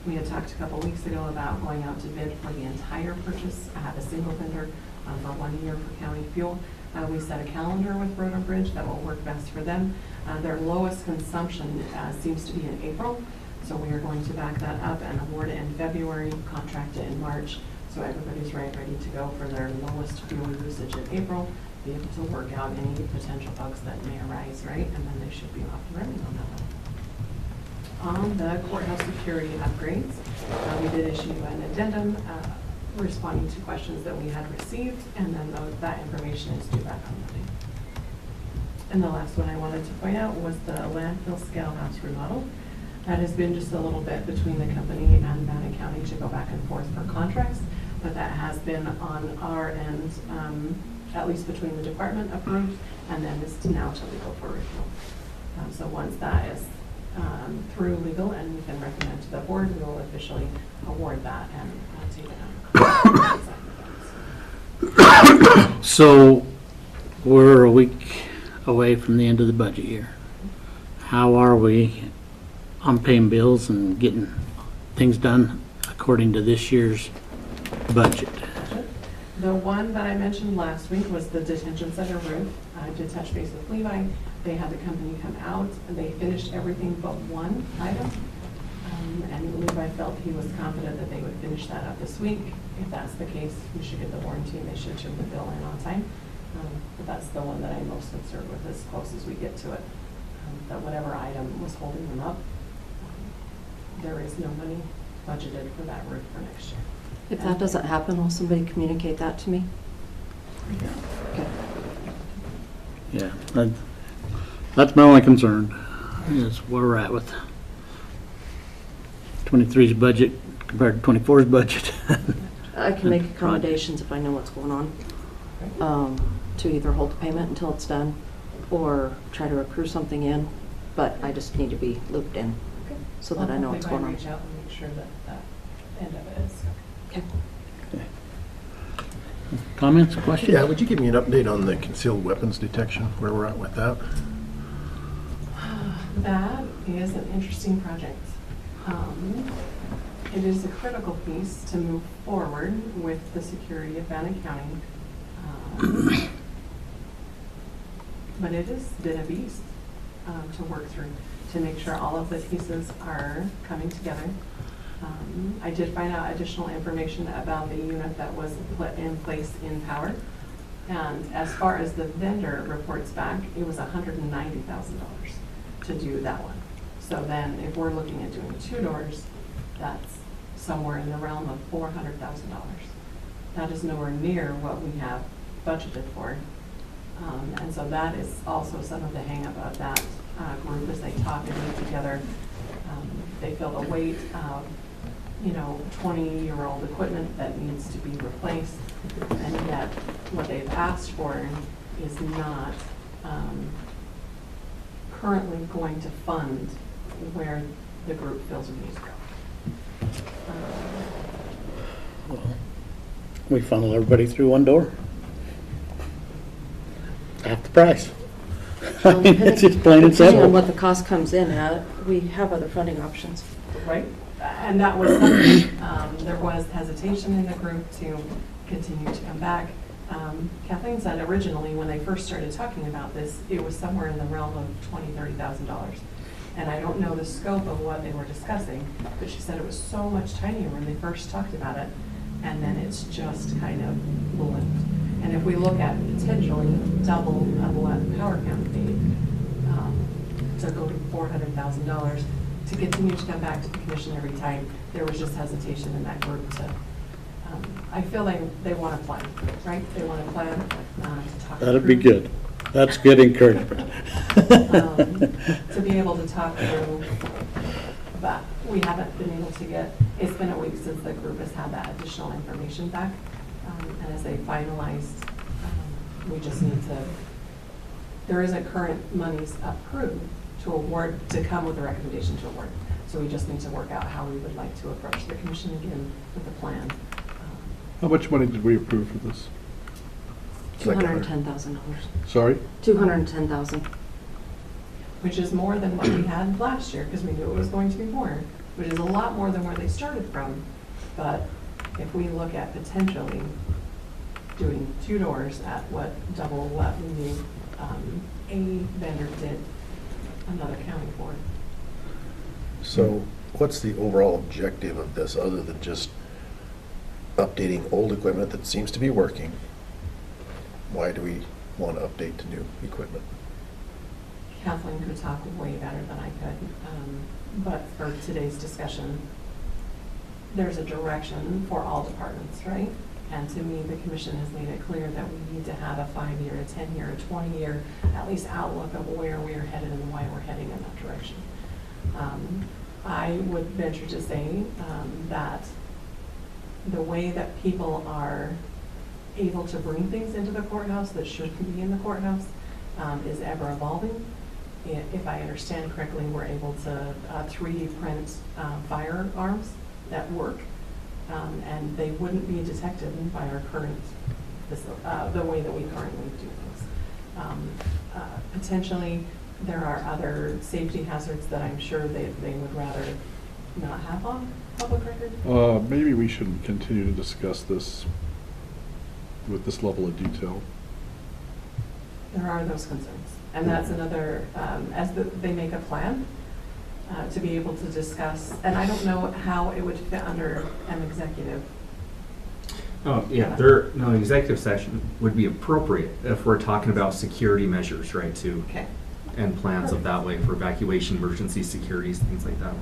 We had talked a couple weeks ago about going out to bid for the entire purchase. I have a single vendor for 1 year for county fuel. We set a calendar with Road and Bridge that will work best for them. Their lowest consumption seems to be in April. So we are going to back that up and award it in February, contract it in March. So everybody's ready to go for their lowest fuel usage in April, be able to work out any potential bugs that may arise, right? And then they should be off and running on that one. On the courthouse security upgrades, we did issue an addendum responding to questions that we had received, and then that information is due back on Monday. And the last one I wanted to point out was the landfill scale house remodel. That has been just a little bit between the company and Bannock County to go back and forth for contracts, but that has been on our end, at least between the department approved, and then it's now to legal for review. So once that is through legal and we can recommend to the board, we will officially award that and take it on. So we're a week away from the end of the budget year. How are we on paying bills and getting things done according to this year's budget? The one that I mentioned last week was the detention center roof. I did touch base with Levi. They had the company come out and they finished everything but one item. And Levi felt he was confident that they would finish that up this week. If that's the case, we should get the warranty and they should turn the bill in on time. But that's the one that I'm most concerned with as close as we get to it. That whatever item was holding them up, there is no money budgeted for that roof for next year. If that doesn't happen, will somebody communicate that to me? Okay. Yeah, that's my only concern, is where we're at with 23's budget compared to 24's budget. I can make accommodations if I know what's going on, to either hold the payment until it's done or try to accrue something in, but I just need to be looped in so that I know what's going on. Reach out and make sure that that end of it is. Okay. Comments, questions? Yeah, would you give me an update on the concealed weapons detection, where we're at with that? That is an interesting project. It is a critical piece to move forward with the security of Bannock County. But it has been a beast to work through, to make sure all of the pieces are coming together. I did find out additional information about the unit that was put in place in power. And as far as the vendor reports back, it was $190,000 to do that one. So then if we're looking at doing 2 doors, that's somewhere in the realm of $400,000. That is nowhere near what we have budgeted for. And so that is also some of the hang up of that group as they talk and meet together. They feel the weight of 20-year-old equipment that needs to be replaced, and yet what they've asked for is not currently going to fund where the group feels it needs to go. We funnel everybody through one door. Half the price. I mean, it's just plain and Depending on simple. what the cost comes in at, we have other funding options. Right? And that was something, there was hesitation in the group to continue to come back. Kathleen said originally, when they first started talking about this, it was somewhere in the realm of $20,000, $30,000. And I don't know the scope of what they were discussing, but she said it was so much tinier when they first talked about it, and then it's just kind of ballooned. And if we look at potentially double of what Power County paid, to go to $400,000, to continue to come back to the commission every time, there was just hesitation in that group to, I feel they want to plan, right? They want to plan to talk. That'd be through. good. That's good encouragement. To be able to talk through, but we haven't been able to get, it's been a week since the group has had that additional information back. And as they finalized, we just need to, there isn't current monies approved to award, to come with a recommendation to award. So we just need to work out how we would like to approach the commission again with a plan. How much money did we approve for this? $210,000. Sorry? $210,000. Which is more than what we had last year, because we knew it was going to be more, which is a lot more than where they started from. But if we look at potentially doing 2 doors at what double what we knew a vendor did another county for. So what's the overall objective of this, other than just updating old equipment that seems to be working? Why do we want to update to new equipment? Kathleen could talk way better than I could, but for today's discussion, there's a direction for all departments, right? And to me, the commission has made it clear that we need to have a 5-year, a 10-year, a 20-year, at least outlook of where we are headed and why we're heading in that direction. I would venture to say that the way that people are able to bring things into the courthouse that shouldn't be in the courthouse is ever evolving. If I understand correctly, we're able to 3D print firearms that work, and they wouldn't be detected by our current, the way that we currently do things. Potentially, there are other safety hazards that I'm sure they would rather not have on public record. Maybe we should continue to discuss this with this level of detail. There are those concerns. And that's another, they make a plan to be able to discuss, and I don't know how it would fit under an executive. Oh, yeah, no, executive session would be appropriate if we're talking about security measures, right, too. Okay. And plans of that way for evacuation, emergency securities, things like that.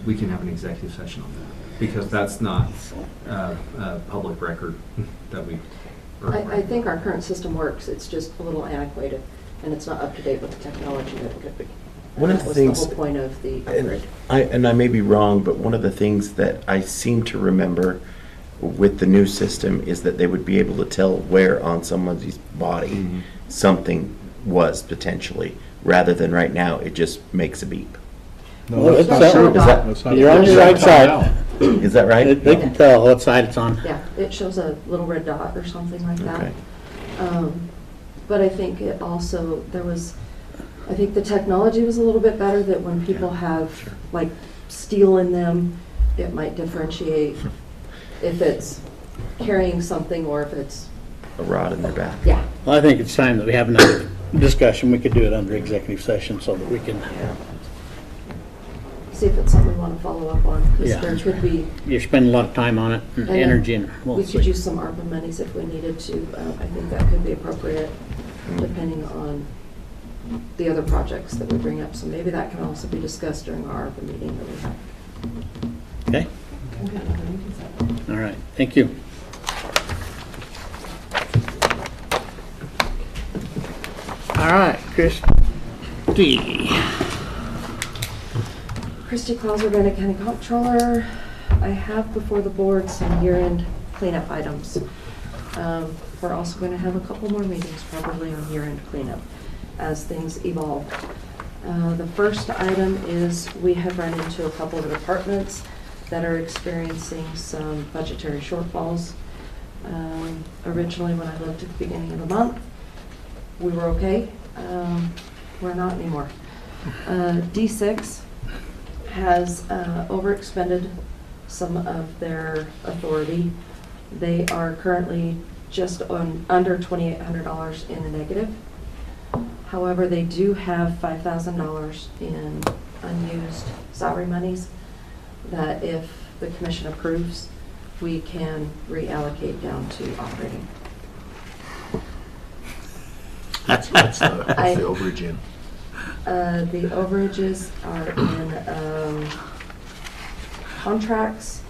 We can have an executive session on that, because that's not public record that we. I think our current system works, it's just a little antiquated, and it's not up to date with the technology that it could be. One of That the was things, the whole point of the upgrade. and I may be wrong, but one of the things that I seem to remember with the new system is that they would be able to tell where on someone's body something was potentially, rather than right now, it just makes a beep. Well, that's it's not true. That's not You're on your right side. Is that right? They can tell what side it's on. Yeah, it shows a little red dot or something like that. Okay. But I think it also, I think the technology was a little bit better, that when people have like steel in them, it might differentiate if it's carrying something or if it's, A rod in their back. yeah. Well, I think it's time that we have another discussion. We could do it under executive session so that we can, See if it's something we want to follow up on, because Yeah. there could be, you're spending a lot of time on it and And energy, and we'll we could see. use some ARPA monies if we needed to. I think that could be appropriate, depending on the other projects that we bring up. So maybe that can also be discussed during our ARPA meeting that we have. Okay, We've got another meeting set. all right, thank you. All right, Christie. Christy Clauser, Bannock County Comptroller. I have before the board some year-end cleanup items. We're also going to have a couple more meetings probably on year-end cleanup as things evolve. The first item is we have run into a couple of departments that are experiencing some budgetary shortfalls. Originally, when I looked at the beginning of the month, we were okay. We're not anymore. D6 has overexpended some of their authority. They are currently just under $2,800 in the negative. However, they do have $5,000 in unused salary monies that if the commission approves, we can reallocate down to operating. What's the overage in? The overages are in contracts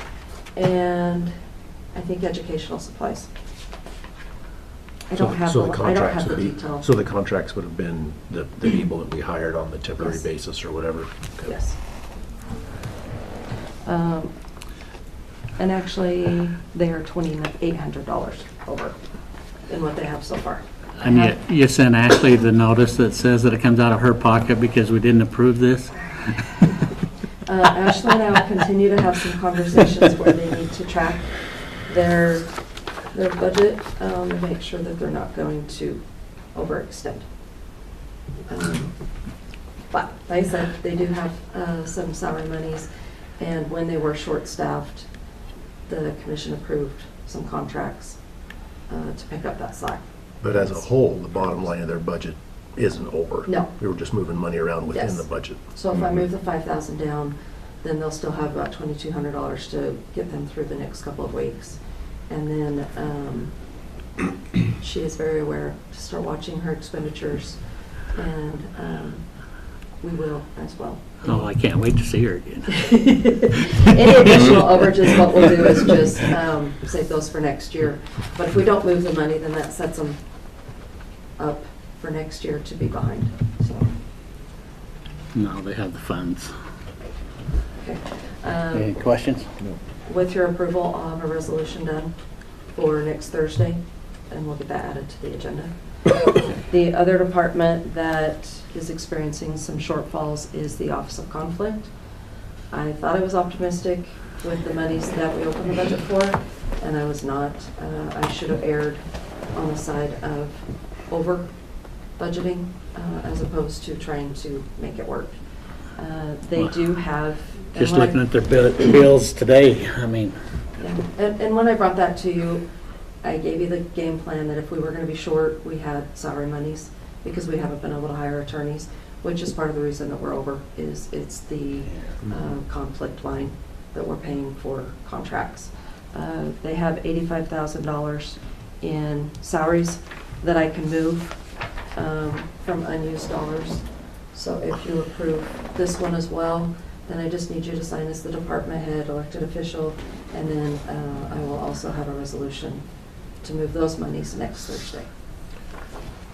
and I think educational supplies. I don't have the detail. So the contracts would have been the people that we hired on the temporary Yes. basis or whatever? Okay. Yes. And actually, they are $2,800 over in what they have so far. And yet, you sent Ashley the notice that says that it comes out of her pocket because we didn't approve this? Ashley and I will continue to have some conversations where they need to track their budget and make sure that they're not going to overextend. But like I said, they do have some salary monies, and when they were short-staffed, the commission approved some contracts to pick up that slack. But as a whole, the bottom line of their budget isn't over. No. We were just moving money around within Yes. the budget. So if I move the 5,000 down, then they'll still have about $2,200 to get them through the next couple of weeks. And then she is very aware to start watching her expenditures, and we will as well. Oh, I can't wait to see her again. Any additional overages, what we'll do is just save those for next year. But if we don't move the money, then that sets them up for next year to be behind, so. No, they have the funds. Okay. Any questions? With your approval, I'll have a resolution done for next Thursday, and we'll get that added to the agenda. The other department that is experiencing some shortfalls is the Office of Conflict. I thought I was optimistic with the monies that we opened the budget for, and I was not. I should have erred on the side of over budgeting as opposed to trying to make it work. They do have. Just looking at their bills today, I mean, Yeah. And when I brought that to you, I gave you the game plan that if we were going to be short, we had salary monies because we haven't been able to hire attorneys, which is part of the reason that we're over, is it's the conflict line that we're paying for contracts. They have $85,000 in salaries that I can move from unused dollars. So if you approve this one as well, then I just need you to sign as the department head, elected official, and then I will also have a resolution to move those monies next Thursday.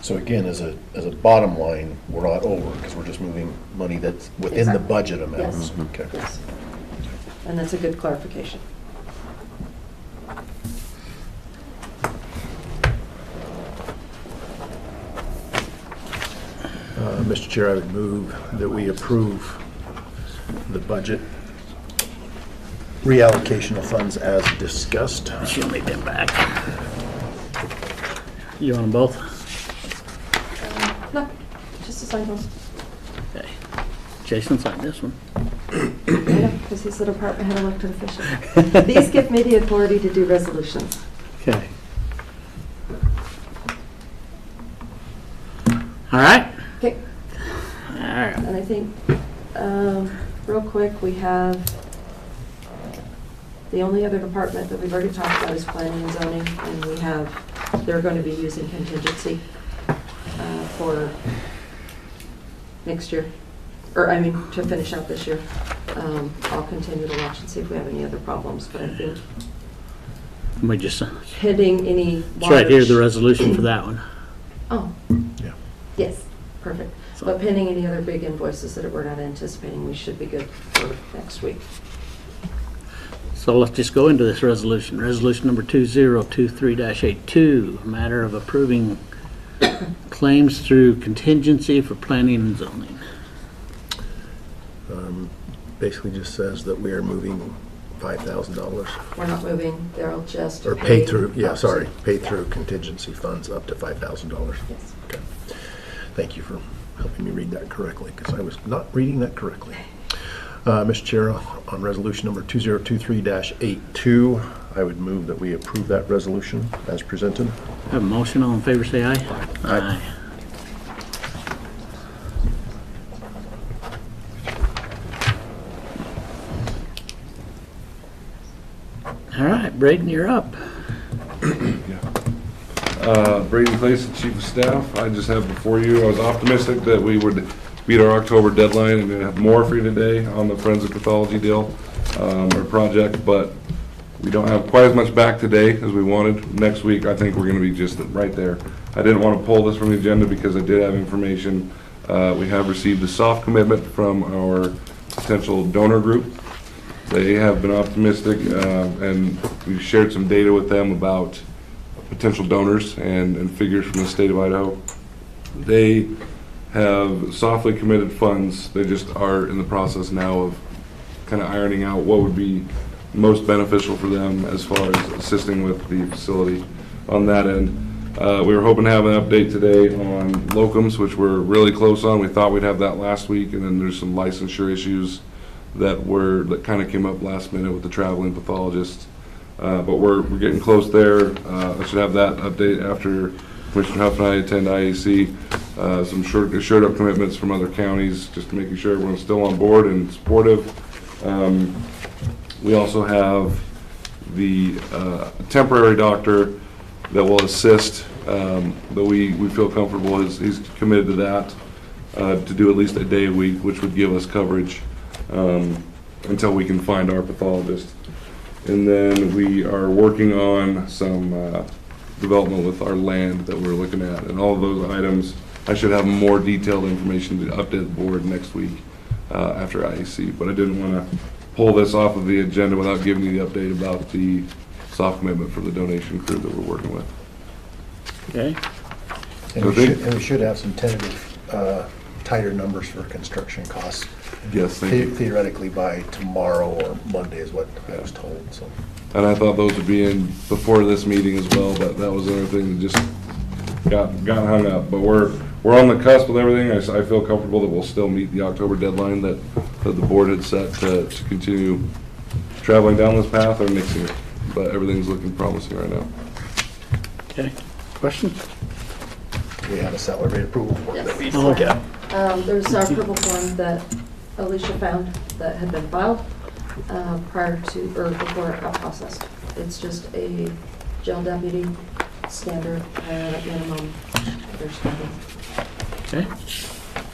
So again, as a bottom line, we're not over because we're just moving money that's within the Exactly. budget amounts. Yes. Okay. Yes. And that's a good clarification. Mr. Chair, I would move that we approve the budget reallocation of funds as discussed. she'll need them back. You want them both? No, just to sign those. Okay. Jason signed this one. Because he's the department head elected official. These give me the authority to do resolutions. Okay. All right? Okay. All right. And I think, real quick, we have, the only other department that we've already talked about is planning and zoning, and we have, they're going to be using contingency for next year, or I mean, to finish out this year. I'll continue to watch and see if we have any other problems, but I think We just, pending any it's right here, the large- resolution for that one. Oh, Yeah. yes, perfect. So- But pending any other big invoices that we're not anticipating, we should be good for next week. So let's just go into this resolution. Resolution number 2023-82, a matter of approving claims through contingency for planning and zoning. Basically just says that we are moving $5,000, We're not moving, they'll just. or pay paid through, yeah, up to- sorry, paid through contingency funds up to $5,000. Yes. Okay. Thank you for helping me read that correctly, because I was not reading that correctly. Mr. Chair, on resolution number 2023-82, I would move that we approve that resolution as presented. Have a motion, all in favor, say aye. Aye. All right, Braden, you're up. Braden Place, the Chief of Staff. I just have before you, I was optimistic that we would beat our October deadline and gonna have more for you today on the forensic pathology deal, or project, but we don't have quite as much back today as we wanted. Next week, I think we're gonna be just right there. I didn't want to pull this from the agenda because I did have information. We have received a soft commitment from our potential donor group. They have been optimistic, and we've shared some data with them about potential donors and figures from the state of Idaho. They have softly committed funds. They just are in the process now of kind of ironing out what would be most beneficial for them as far as assisting with the facility on that end. We were hoping to have an update today on locums, which we're really close on. We thought we'd have that last week, and then there's some licensure issues that kind of came up last minute with the traveling pathologist. But we're getting close there. I should have that update after Commissioner Huff and I attend IAC. Some assured up commitments from other counties, just making sure everyone's still on board and supportive. We also have the temporary doctor that will assist, but we feel comfortable. He's committed to that, to do at least a day a week, which would give us coverage until we can find our pathologist. And then we are working on some development with our land that we're looking at. And all of those items, I should have more detailed information to update the board next week after IAC. But I didn't want to pull this off of the agenda without giving you the update about the soft commitment for the donation crew that we're working with. Okay. And we should have some tentative, tighter numbers for construction costs. Yes, thank you. Theoretically by tomorrow or Monday is what I was told, so. And I thought those would be in before this meeting as well, but that was another thing that just got hung up. But we're on the cusp with everything. I feel comfortable that we'll still meet the October deadline that the board had set to continue traveling down this path or mixing it. But everything's looking promising right now. Okay. Questions? We have a salary rate approval form that we Yes. need to look at. There's our approval form that Alicia found that had been filed prior to, or before it got processed. It's just a jail deputy standard minimum. There's nothing. Okay.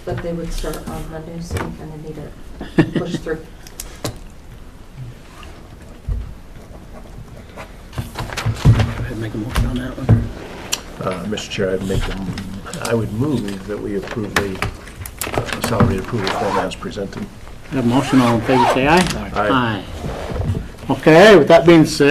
But they would start on Monday, so we kind of need it pushed through. Go ahead and make a motion on that one. Mr. Chair, I would move that we approve the salary approval form as presented. Have a motion, all in favor, say aye. Aye. Okay, with that being said,